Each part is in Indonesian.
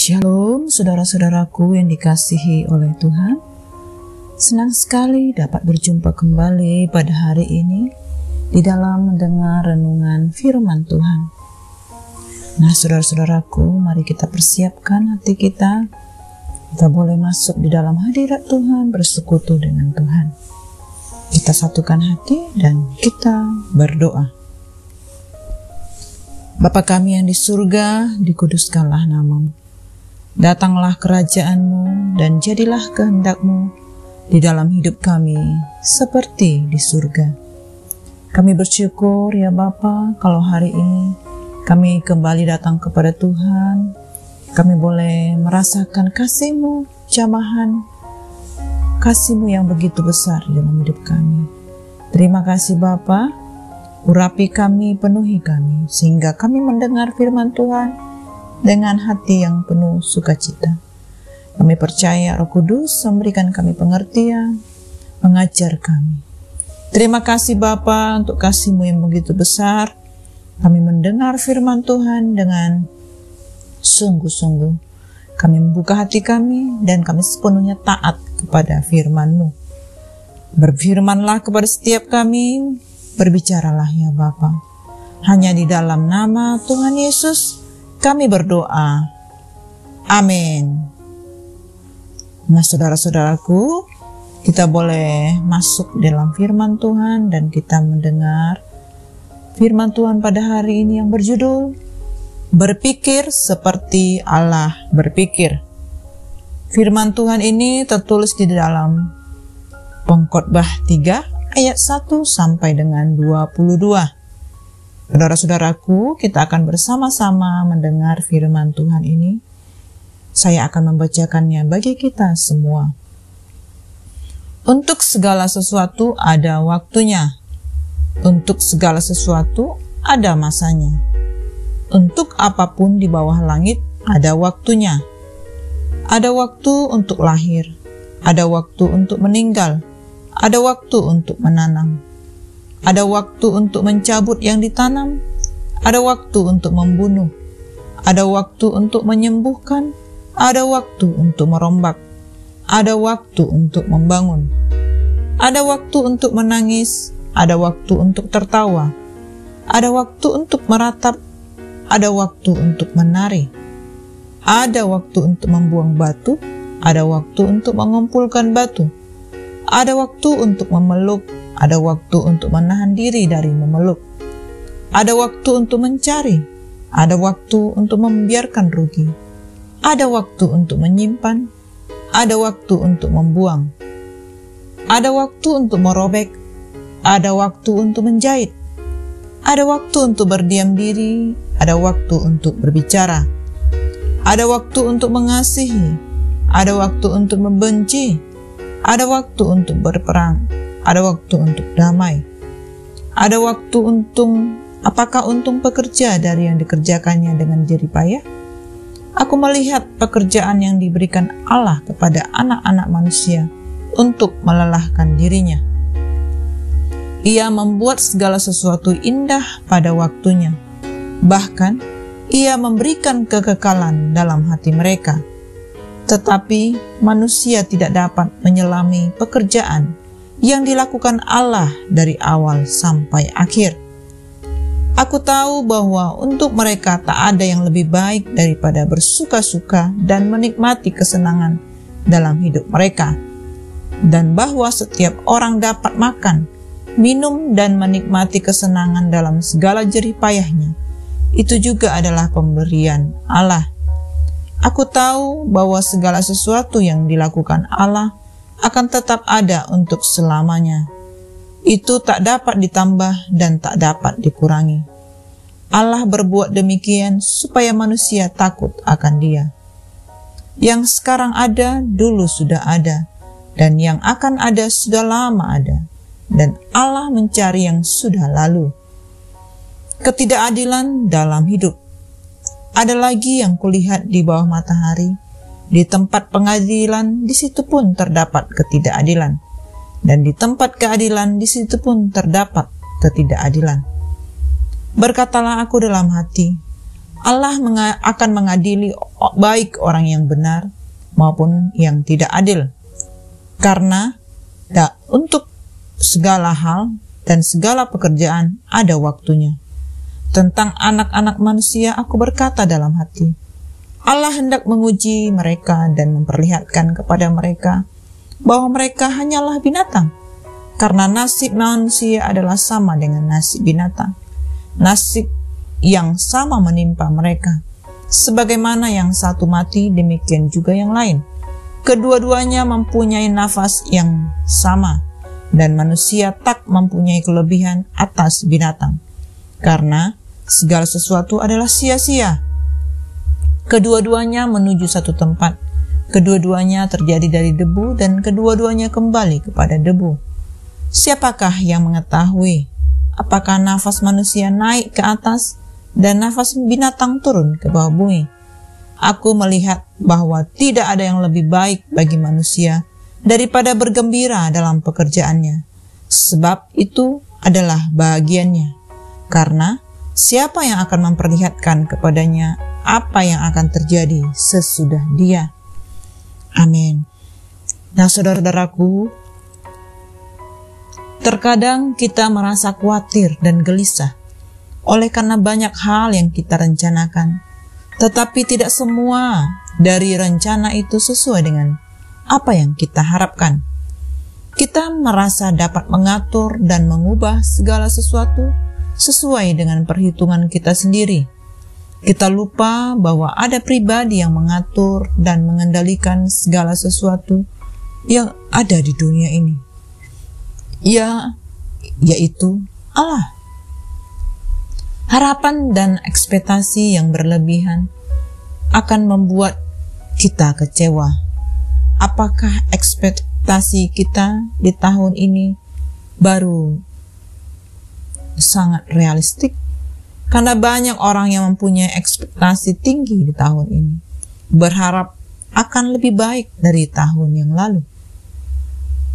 Shalom saudara-saudaraku yang dikasihi oleh Tuhan. Senang sekali dapat berjumpa kembali pada hari ini di dalam mendengar renungan firman Tuhan. Nah saudara-saudaraku, mari kita persiapkan hati kita. Kita boleh masuk di dalam hadirat Tuhan, bersekutu dengan Tuhan. Kita satukan hati dan kita berdoa. Bapa kami yang di surga, dikuduskanlah nama-Mu. Datanglah kerajaan-Mu dan jadilah kehendak-Mu di dalam hidup kami seperti di surga. Kami bersyukur ya Bapa, kalau hari ini kami kembali datang kepada Tuhan. Kami boleh merasakan kasih-Mu, jamahan kasih-Mu yang begitu besar di dalam hidup kami. Terima kasih Bapa, urapi kami, penuhi kami, sehingga kami mendengar firman Tuhan dengan hati yang penuh sukacita. Kami percaya Roh Kudus memberikan kami pengertian, mengajar kami. Terima kasih Bapa untuk kasih-Mu yang begitu besar. Kami mendengar firman Tuhan dengan sungguh-sungguh. Kami membuka hati kami dan kami sepenuhnya taat kepada firman-Mu. Berfirmanlah kepada setiap kami, berbicaralah ya Bapa. Hanya di dalam nama Tuhan Yesus kami berdoa. Amin. Nah saudara-saudaraku, kita boleh masuk dalam firman Tuhan dan kita mendengar firman Tuhan pada hari ini yang berjudul Berpikir seperti Allah berpikir. Firman Tuhan ini tertulis di dalam Pengkhotbah 3 ayat 1 sampai dengan 22. Saudara-saudaraku, kita akan bersama-sama mendengar firman Tuhan ini. Saya akan membacakannya bagi kita semua. Untuk segala sesuatu ada waktunya. Untuk segala sesuatu ada masanya. Untuk apapun di bawah langit ada waktunya. Ada waktu untuk lahir. Ada waktu untuk meninggal. Ada waktu untuk menanam. Ada waktu untuk mencabut yang ditanam, ada waktu untuk membunuh, ada waktu untuk menyembuhkan, ada waktu untuk merombak, ada waktu untuk membangun, ada waktu untuk menangis, ada waktu untuk tertawa, ada waktu untuk meratap, ada waktu untuk menari, ada waktu untuk membuang batu, ada waktu untuk mengumpulkan batu, ada waktu untuk memeluk, ada waktu untuk menahan diri dari memeluk. Ada waktu untuk mencari. Ada waktu untuk membiarkan rugi. Ada waktu untuk menyimpan. Ada waktu untuk membuang. Ada waktu untuk merobek. Ada waktu untuk menjahit. Ada waktu untuk berdiam diri. Ada waktu untuk berbicara. Ada waktu untuk mengasihi. Ada waktu untuk membenci. Ada waktu untuk berperang. Ada waktu untuk damai. Ada waktu apakah untung pekerja dari yang dikerjakannya dengan jerih payah? Aku melihat pekerjaan yang diberikan Allah kepada anak-anak manusia untuk melelahkan dirinya. Ia membuat segala sesuatu indah pada waktunya. Bahkan, ia memberikan kekekalan dalam hati mereka. Tetapi manusia tidak dapat menyelami pekerjaan yang dilakukan Allah dari awal sampai akhir. Aku tahu bahwa untuk mereka tak ada yang lebih baik daripada bersuka-suka dan menikmati kesenangan dalam hidup mereka, dan bahwa setiap orang dapat makan, minum, dan menikmati kesenangan dalam segala jerih payahnya. Itu juga adalah pemberian Allah. Aku tahu bahwa segala sesuatu yang dilakukan Allah akan tetap ada untuk selamanya. Itu tak dapat ditambah dan tak dapat dikurangi. Allah berbuat demikian supaya manusia takut akan Dia. Yang sekarang ada, dulu sudah ada, dan yang akan ada sudah lama ada, dan Allah mencari yang sudah lalu. Ketidakadilan dalam hidup. Ada lagi yang kulihat di bawah matahari. Di tempat pengadilan, di situ pun terdapat ketidakadilan. Dan di tempat keadilan, di situ pun terdapat ketidakadilan. Berkatalah aku dalam hati, Allah akan mengadili baik orang yang benar maupun yang tidak adil. Karena untuk segala hal dan segala pekerjaan ada waktunya. Tentang anak-anak manusia aku berkata dalam hati, Allah hendak menguji mereka dan memperlihatkan kepada mereka bahwa mereka hanyalah binatang. Karena nasib manusia adalah sama dengan nasib binatang. Nasib yang sama menimpa mereka. Sebagaimana yang satu mati, demikian juga yang lain. Kedua-duanya mempunyai nafas yang sama, dan manusia tak mempunyai kelebihan atas binatang. Karena segala sesuatu adalah sia-sia. Kedua-duanya menuju satu tempat. Kedua-duanya terjadi dari debu, dan kedua-duanya kembali kepada debu. Siapakah yang mengetahui apakah nafas manusia naik ke atas dan nafas binatang turun ke bawah bumi? Aku melihat bahwa tidak ada yang lebih baik bagi manusia daripada bergembira dalam pekerjaannya, sebab itu adalah bahagiannya. Karena siapa yang akan memperlihatkan kepadanya apa yang akan terjadi sesudah dia? Amin. Nah, saudara-saudaraku, terkadang kita merasa khawatir dan gelisah oleh karena banyak hal yang kita rencanakan, tetapi tidak semua dari rencana itu sesuai dengan apa yang kita harapkan. Kita merasa dapat mengatur dan mengubah segala sesuatu sesuai dengan perhitungan kita sendiri. Kita lupa bahwa ada pribadi yang mengatur dan mengendalikan segala sesuatu yang ada di dunia ini. Yaitu Allah. Harapan dan ekspektasi yang berlebihan akan membuat kita kecewa. Apakah ekspektasi kita di tahun ini baru sangat realistik? Karena banyak orang yang mempunyai ekspektasi tinggi di tahun ini, berharap akan lebih baik dari tahun yang lalu.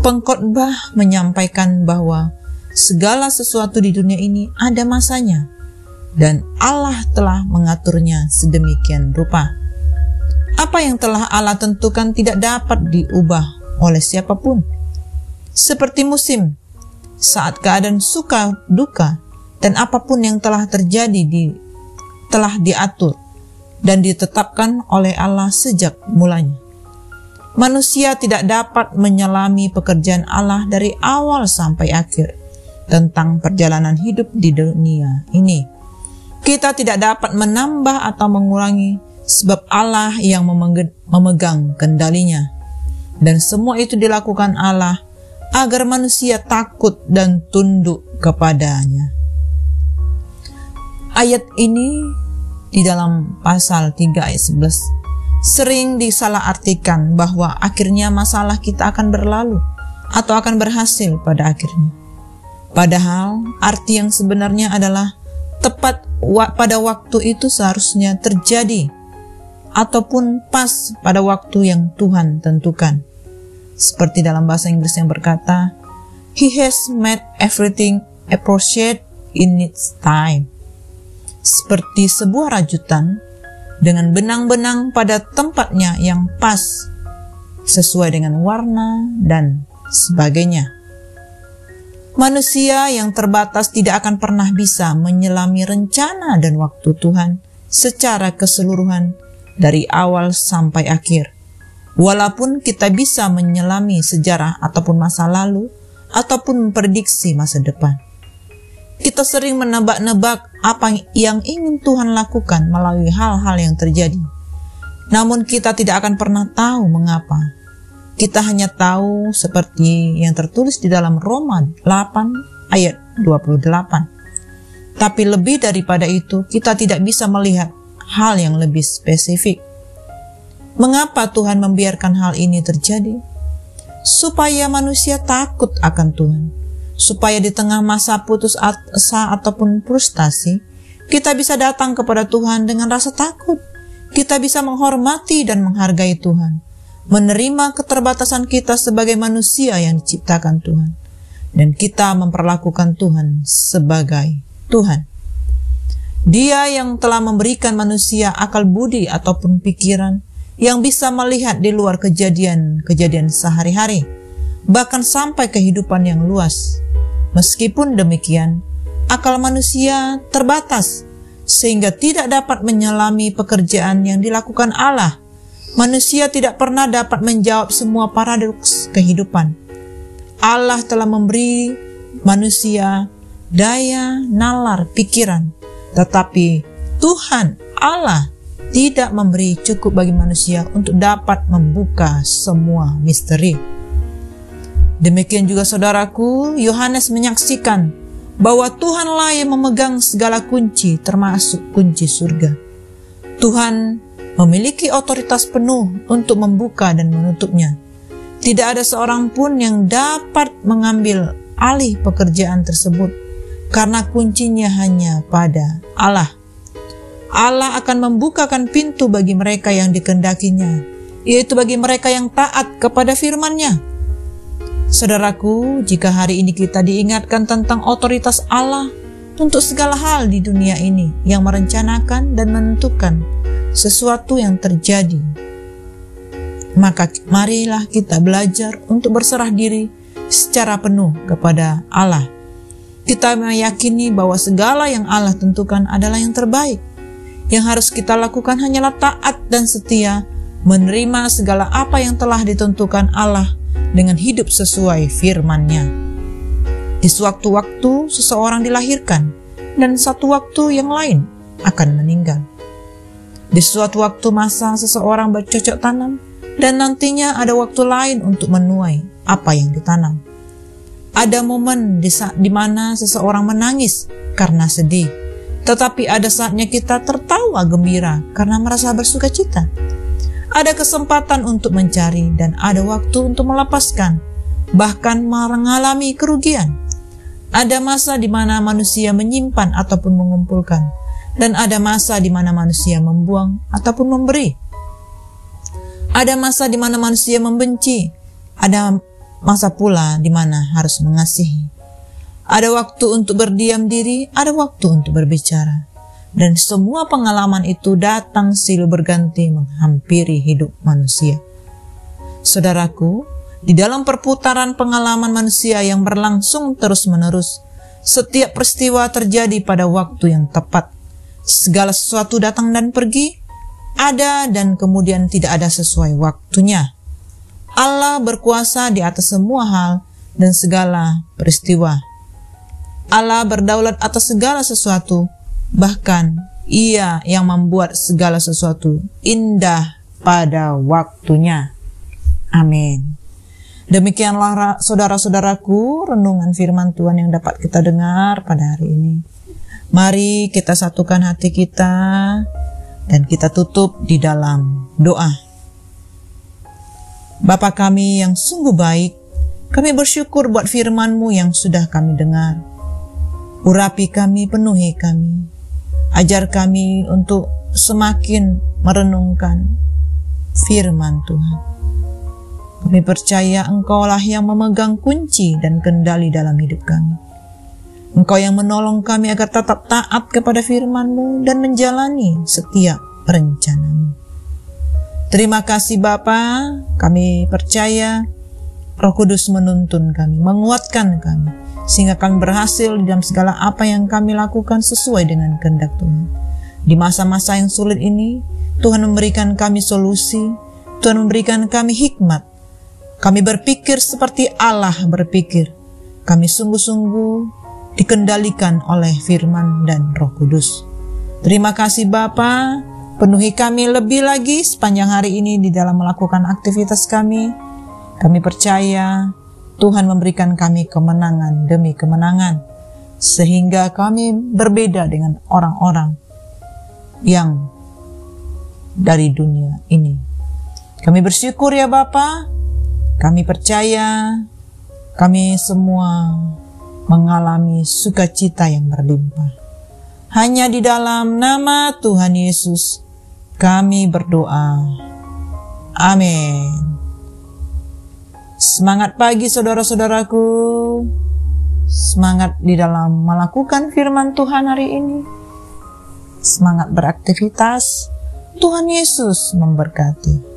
Pengkhotbah menyampaikan bahwa segala sesuatu di dunia ini ada masanya, dan Allah telah mengaturnya sedemikian rupa. Apa yang telah Allah tentukan tidak dapat diubah oleh siapapun. Seperti musim, saat keadaan suka duka, dan apapun yang telah terjadi telah diatur dan ditetapkan oleh Allah sejak mulanya. Manusia tidak dapat menyelami pekerjaan Allah dari awal sampai akhir tentang perjalanan hidup di dunia ini. Kita tidak dapat menambah atau mengurangi, sebab Allah yang memegang kendalinya. Dan semua itu dilakukan Allah agar manusia takut dan tunduk kepadanya. Ayat ini di dalam pasal 3 ayat 11 sering disalahartikan bahwa akhirnya masalah kita akan berlalu atau akan berhasil pada akhirnya. Padahal arti yang sebenarnya adalah tepat pada waktu itu seharusnya terjadi ataupun pas pada waktu yang Tuhan tentukan. Seperti dalam bahasa Inggris yang berkata, He has made everything appropriate in its time. Seperti sebuah rajutan dengan benang-benang pada tempatnya yang pas, sesuai dengan warna dan sebagainya. Manusia yang terbatas tidak akan pernah bisa menyelami rencana dan waktu Tuhan secara keseluruhan dari awal sampai akhir. Walaupun kita bisa menyelami sejarah ataupun masa lalu, ataupun memprediksi masa depan. Kita sering menebak-nebak apa yang ingin Tuhan lakukan melalui hal-hal yang terjadi. Namun kita tidak akan pernah tahu mengapa. Kita hanya tahu seperti yang tertulis di dalam Roma 8 ayat 28. Tapi lebih daripada itu, kita tidak bisa melihat hal yang lebih spesifik. Mengapa Tuhan membiarkan hal ini terjadi? Supaya manusia takut akan Tuhan. Supaya di tengah masa putus asa ataupun frustasi, kita bisa datang kepada Tuhan dengan rasa takut. Kita bisa menghormati dan menghargai Tuhan, menerima keterbatasan kita sebagai manusia yang diciptakan Tuhan, dan kita memperlakukan Tuhan sebagai Tuhan. Dia yang telah memberikan manusia akal budi ataupun pikiran yang bisa melihat di luar kejadian-kejadian sehari-hari, bahkan sampai kehidupan yang luas. Meskipun demikian, akal manusia terbatas sehingga tidak dapat menyelami pekerjaan yang dilakukan Allah. Manusia tidak pernah dapat menjawab semua paradoks kehidupan. Allah telah memberi manusia daya nalar pikiran, tetapi Tuhan Allah tidak memberi cukup bagi manusia untuk dapat membuka semua misteri. Demikian juga saudaraku, Yohanes menyaksikan bahwa Tuhanlah yang memegang segala kunci, termasuk kunci surga. Tuhan memiliki otoritas penuh untuk membuka dan menutupnya. Tidak ada seorang pun yang dapat mengambil alih pekerjaan tersebut, karena kuncinya hanya pada Allah. Allah akan membukakan pintu bagi mereka yang dikehendakinya, yaitu bagi mereka yang taat kepada firman-Nya. Saudaraku, jika hari ini kita diingatkan tentang otoritas Allah untuk segala hal di dunia ini yang merencanakan dan menentukan sesuatu yang terjadi, maka marilah kita belajar untuk berserah diri secara penuh kepada Allah. Kita meyakini bahwa segala yang Allah tentukan adalah yang terbaik. Yang harus kita lakukan hanyalah taat dan setia, menerima segala apa yang telah ditentukan Allah dengan hidup sesuai firman-Nya. Di sewaktu-waktu seseorang dilahirkan, dan satu waktu yang lain akan meninggal. Di suatu waktu masa seseorang bercocok tanam, dan nantinya ada waktu lain untuk menuai apa yang ditanam. Ada momen di mana seseorang menangis karena sedih, tetapi ada saatnya kita tertawa gembira karena merasa bersuka cita. Ada kesempatan untuk mencari dan ada waktu untuk melepaskan, bahkan mengalami kerugian. Ada masa di mana manusia menyimpan ataupun mengumpulkan, dan ada masa di mana manusia membuang ataupun memberi. Ada masa di mana manusia membenci, ada masa pula di mana harus mengasihi. Ada waktu untuk berdiam diri, ada waktu untuk berbicara. Dan semua pengalaman itu datang silih berganti menghampiri hidup manusia. Saudaraku, di dalam perputaran pengalaman manusia yang berlangsung terus-menerus, setiap peristiwa terjadi pada waktu yang tepat. Segala sesuatu datang dan pergi, ada dan kemudian tidak ada sesuai waktunya. Allah berkuasa di atas semua hal dan segala peristiwa. Allah berdaulat atas segala sesuatu, bahkan Ia yang membuat segala sesuatu indah pada waktunya. Amin. Demikianlah saudara-saudaraku renungan firman Tuhan yang dapat kita dengar pada hari ini. Mari kita satukan hati kita dan kita tutup di dalam doa. Bapa kami yang sungguh baik, kami bersyukur buat firman-Mu yang sudah kami dengar. Urapi kami, penuhi kami. Ajar kami untuk semakin merenungkan firman Tuhan. Kami percaya Engkau-lah yang memegang kunci dan kendali dalam hidup kami. Engkau yang menolong kami agar tetap taat kepada firman-Mu dan menjalani setiap rencana-Mu. Terima kasih Bapa, kami percaya Roh Kudus menuntun kami, menguatkan kami, sehingga kami berhasil di dalam segala apa yang kami lakukan sesuai dengan kehendak Tuhan. Di masa-masa yang sulit ini, Tuhan memberikan kami solusi, Tuhan memberikan kami hikmat. Kami berpikir seperti Allah berpikir. Kami sungguh-sungguh dikendalikan oleh firman dan Roh Kudus. Terima kasih Bapa, penuhi kami lebih lagi sepanjang hari ini di dalam melakukan aktivitas kami. Kami percaya Tuhan memberikan kami kemenangan demi kemenangan, sehingga kami berbeda dengan orang-orang yang dari dunia ini. Kami bersyukur ya Bapa, kami percaya kami semua mengalami sukacita yang berlimpah. Hanya di dalam nama Tuhan Yesus kami berdoa. Amin. Semangat pagi saudara-saudaraku. Semangat di dalam melakukan firman Tuhan hari ini. Semangat beraktivitas. Tuhan Yesus memberkati.